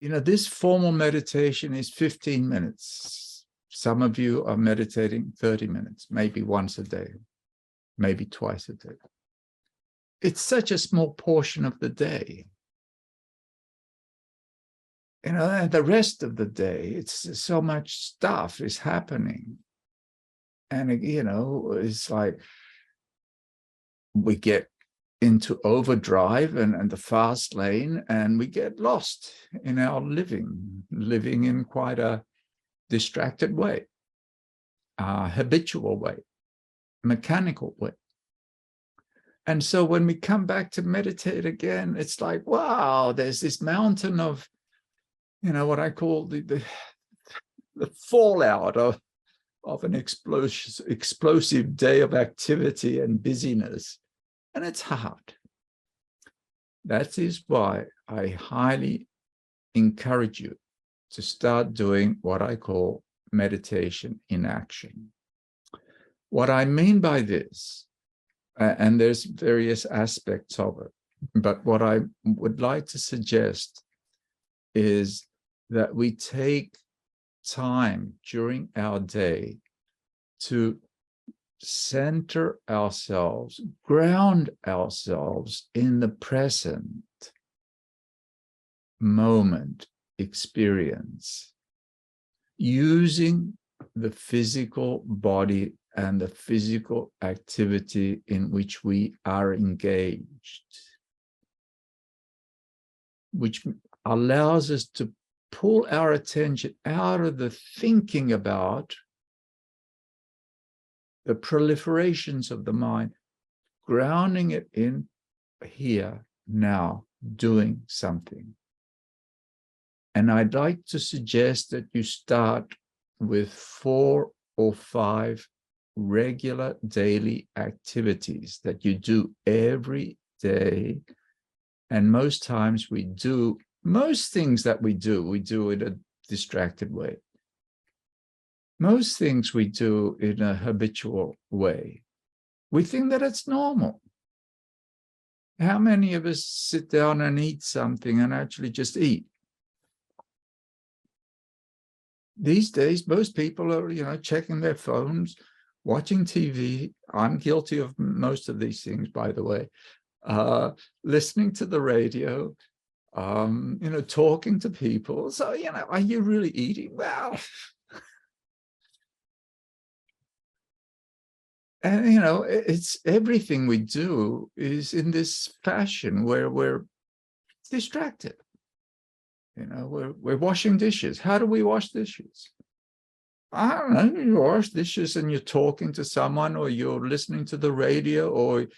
This formal meditation is 15 minutes. Some of you are meditating 30 minutes, maybe once a day, maybe twice a day. It's such a small portion of the day. And the rest of the day, it's so much stuff is happening. And, it's like we get into overdrive and the fast lane, and we get lost in our living in quite a distracted way, habitual way, mechanical way. And so when we come back to meditate again, it's like, wow, there's this mountain of, what I call the fallout of an explosive day of activity and busyness. And it's hard. That is why I highly encourage you to start doing what I call meditation in action. What I mean by this, and there's various aspects of it, but what I would like to suggest is that we take time during our day to center ourselves, ground ourselves in the present moment experience, using the physical body and the physical activity in which we are engaged, which allows us to pull our attention out of the thinking about the proliferations of the mind, grounding it in here, now, doing something. And I'd like to suggest that you start with 4 or 5 regular daily activities that you do every day. And most times most things that we do in a distracted way. Most things we do in a habitual way. We think that it's normal. How many of us sit down and eat something and actually just eat? These days, most people are, checking their phones, watching TV. I'm guilty of most of these things, by the way. Listening to the radio, talking to people. So, are you really eating? Well, and, it's everything we do is in this fashion where we're distracted. We're washing dishes. How do we wash dishes? I don't know. You wash dishes and you're talking to someone, or you're listening to the radio, or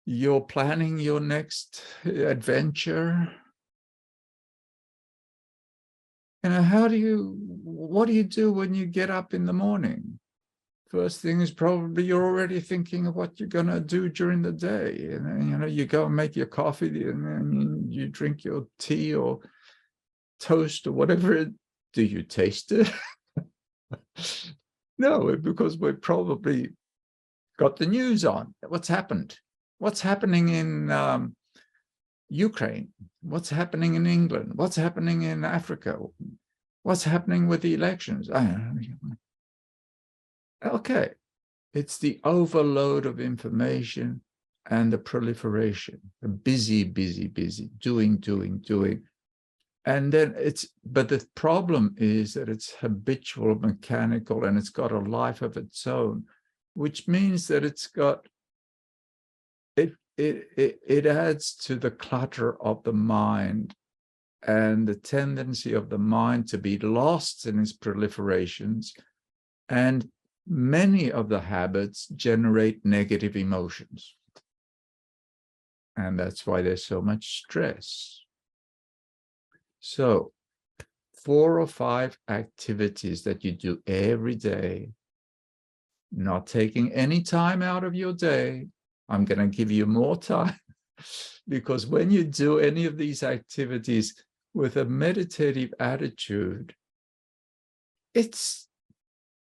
you're planning your next adventure. What do you do when you get up in the morning? First thing is probably you're already thinking of what you're going to do during the day. And then, you go and make your coffee, and then you drink your tea or toast or whatever. Do you taste it? No, because we've probably got the news on. What's happened? What's happening in Ukraine? What's happening in England? What's happening in Africa? What's happening with the elections? I don't know. Okay, it's the overload of information and the proliferation, the busy, doing. And then but the problem is that it's habitual, mechanical, and it's got a life of its own, which means that it adds to the clutter of the mind and the tendency of the mind to be lost in its proliferations. And many of the habits generate negative emotions. And that's why there's so much stress. So 4 or 5 activities that you do every day, not taking any time out of your day. I'm going to give you more time, because when you do any of these activities with a meditative attitude,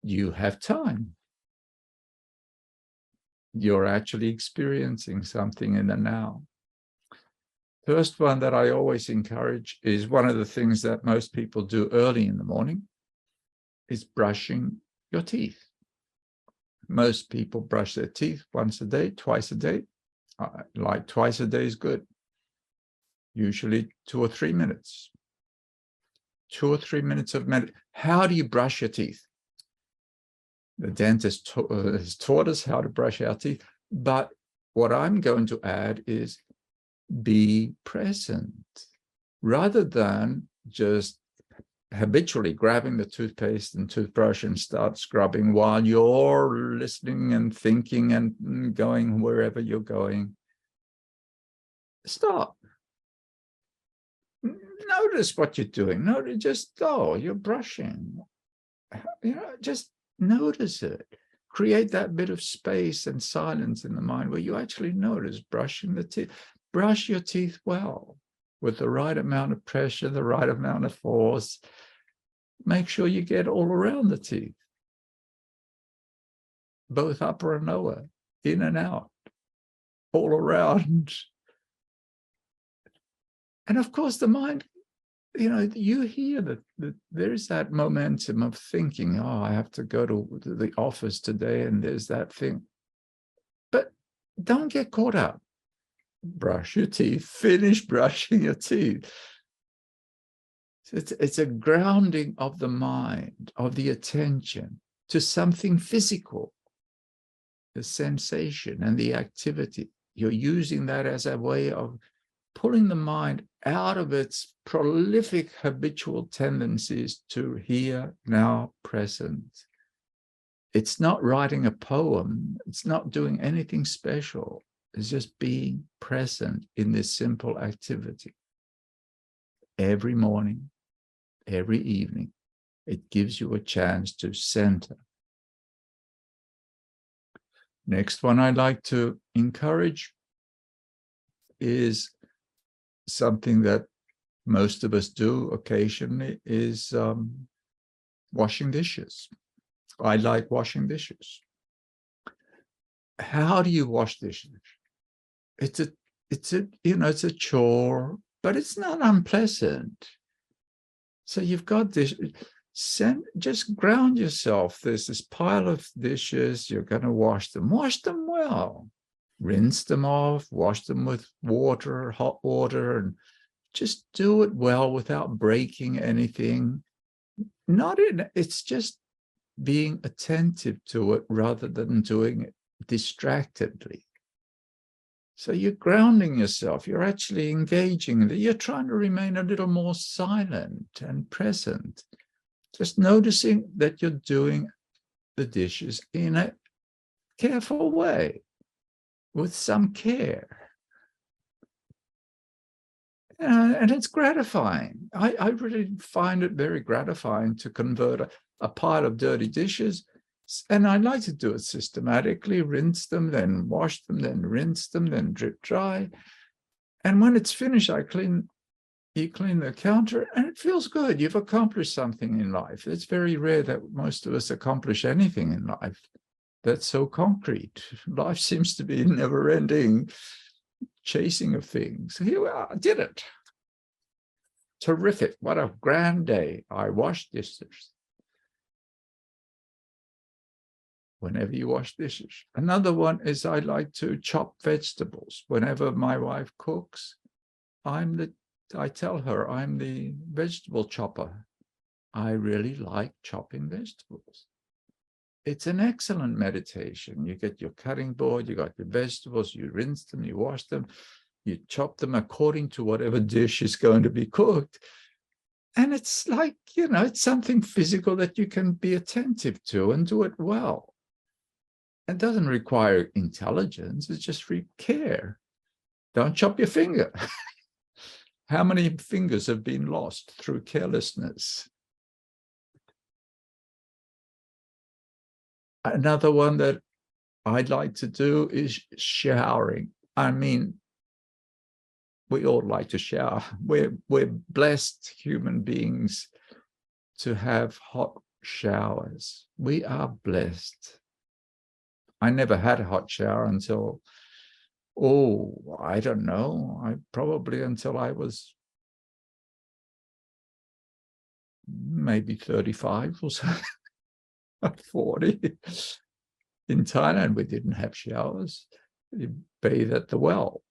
you have time. You're actually experiencing something in the now. First one that I always encourage is one of the things that most people do early in the morning is brushing your teeth. Most people brush their teeth once a day, twice a day. Like twice a day is good. Usually 2 or 3 minutes. 2 or 3 minutes of meditation. How do you brush your teeth? The dentist has taught us how to brush our teeth. But what I'm going to add is be present. Rather than just habitually grabbing the toothpaste and toothbrush and start scrubbing while you're listening and thinking and going wherever you're going. Stop. Notice what you're doing. Notice, just you're brushing. Just notice it. Create that bit of space and silence in the mind where you actually notice brushing the teeth. Brush your teeth well with the right amount of pressure, the right amount of force. Make sure you get all around the teeth, both upper and lower, in and out, all around. And of course, the mind, you hear that there's that momentum of thinking, I have to go to the office today and there's that thing. But don't get caught up. Brush your teeth, finish brushing your teeth. It's a grounding of the mind, of the attention to something physical, the sensation and the activity. You're using that as a way of pulling the mind out of its prolific habitual tendencies to here, now, present. It's not writing a poem. It's not doing anything special. It's just being present in this simple activity. Every morning, every evening, it gives you a chance to center. Next one I'd like to encourage is something that most of us do occasionally, is washing dishes. I like washing dishes. How do you wash dishes? It's a chore, but it's not unpleasant. So you've got this, just ground yourself. There's this pile of dishes. You're going to wash them well. Rinse them off, wash them with water, hot water, and just do it well without breaking anything. It's just being attentive to it rather than doing it distractedly. So you're grounding yourself. You're actually engaging. You're trying to remain a little more silent and present. Just noticing that you're doing the dishes in a careful way, with some care. And it's gratifying. I really find it very gratifying to convert a pile of dirty dishes. And I like to do it systematically, rinse them, then wash them, then rinse them, then drip dry. And when it's finished, you clean the counter, and it feels good. You've accomplished something in life. It's very rare that most of us accomplish anything in life that's so concrete. Life seems to be never-ending chasing of things. Here we are, I did it. Terrific. What a grand day. I washed dishes. Whenever you wash dishes. Another one is I like to chop vegetables. Whenever my wife cooks, I tell her I'm the vegetable chopper. I really like chopping vegetables. It's an excellent meditation. You get your cutting board, you got your vegetables, you rinse them, you wash them, you chop them according to whatever dish is going to be cooked. And it's like, it's something physical that you can be attentive to and do it well. It doesn't require intelligence, it's just care. Don't chop your finger. How many fingers have been lost through carelessness? Another one that I'd like to do is showering. I mean, we all like to shower. We're blessed human beings to have hot showers. We are blessed. I never had a hot shower until Oh, I don't know. I probably until I was maybe 35 or so, 40. In Thailand, we didn't have showers. You bathe at the well.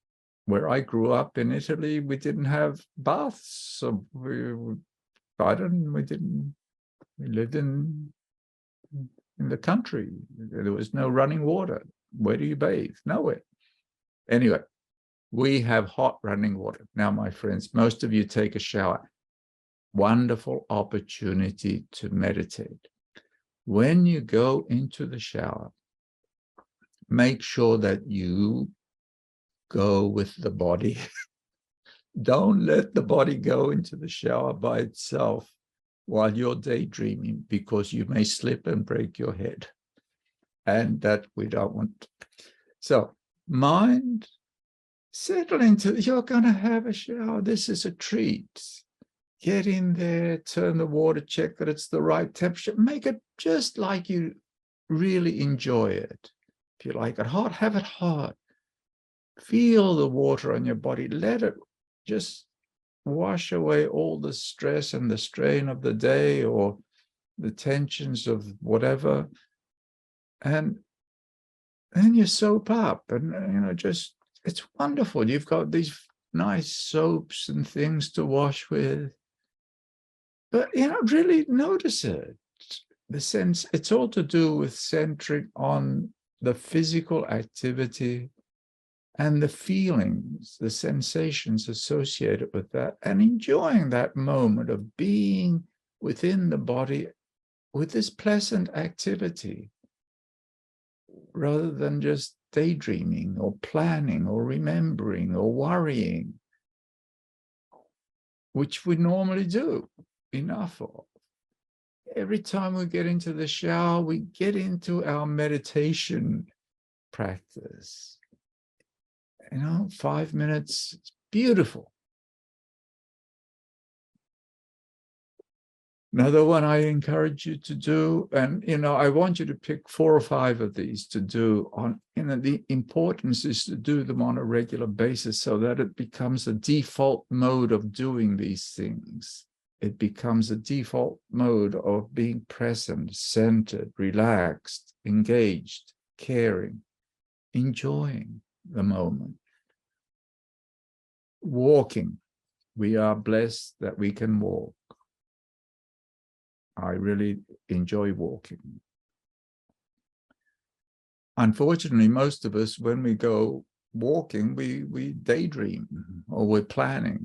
Where I grew up in Italy, we didn't have baths. So we lived in the country. There was no running water. Where do you bathe? Nowhere. Anyway, we have hot running water. Now, my friends, most of you take a shower. Wonderful opportunity to meditate. When you go into the shower, make sure that you go with the body. Don't let the body go into the shower by itself while you're daydreaming, because you may slip and break your head. And that we don't want. So, mind, settle into, you're going to have a shower. This is a treat. Get in there, turn the water, check that it's the right temperature. Make it just like you really enjoy it. If you like it hot, have it hot. Feel the water on your body. Let it just wash away all the stress and the strain of the day or the tensions of whatever. And then you soap up and, just, it's wonderful. You've got these nice soaps and things to wash with. But, really notice it. The sense, it's all to do with centering on the physical activity and the feelings, the sensations associated with that, and enjoying that moment of being within the body with this pleasant activity, rather than just daydreaming or planning or remembering or worrying, which we normally do enough of. Every time we get into the shower, we get into our meditation practice. 5 minutes, it's beautiful. Another one I encourage you to do, and I want you to pick 4 or 5 of these to do on, the importance is to do them on a regular basis so that it becomes a default mode of doing these things. It becomes a default mode of being present, centered, relaxed, engaged, caring, enjoying the moment. Walking. We are blessed that we can walk. I really enjoy walking. Unfortunately, most of us, when we go walking, we daydream, or we're planning,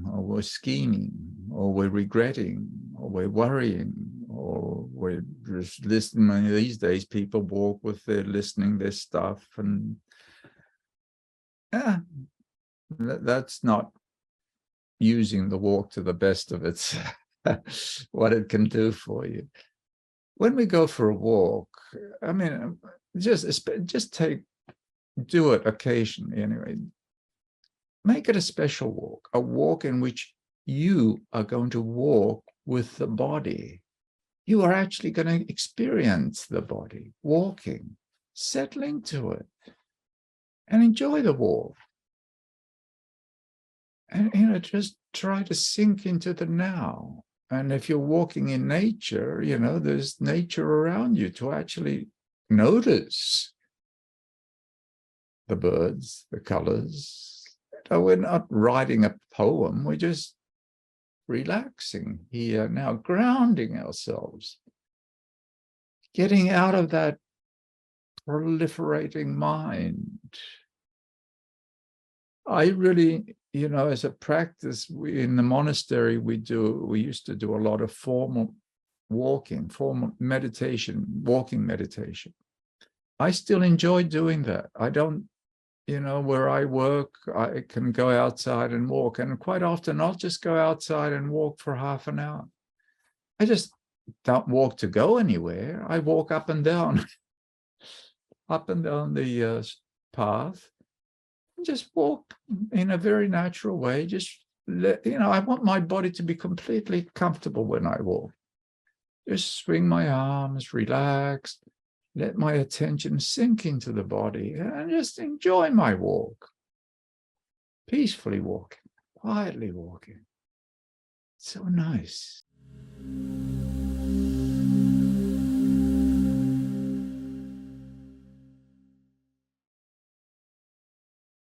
or we're scheming, or we're regretting, or we're worrying, or we're just listening. These days, people walk with their listening, their stuff, and that's not using the walk to the best of its what it can do for you. When we go for a walk, just do it occasionally anyway. Make it a special walk, a walk in which you are going to walk with the body. You are actually going to experience the body walking, settling to it, and enjoy the walk. And, just try to sink into the now. And if you're walking in nature, there's nature around you to actually notice the birds, the colors. We're not writing a poem. We're just relaxing here now, grounding ourselves, getting out of that proliferating mind. I really, as a practice, in the monastery, we used to do a lot of formal walking, formal meditation, walking meditation. I still enjoy doing that. I don't, where I work, I can go outside and walk. And quite often I'll just go outside and walk for half an hour. I just don't walk to go anywhere. I walk up and down, up and down the path. Just walk in a very natural way. Just I want my body to be completely comfortable when I walk. Just swing my arms, relax, let my attention sink into the body and just enjoy my walk. peacefully walking, quietly walking. So nice.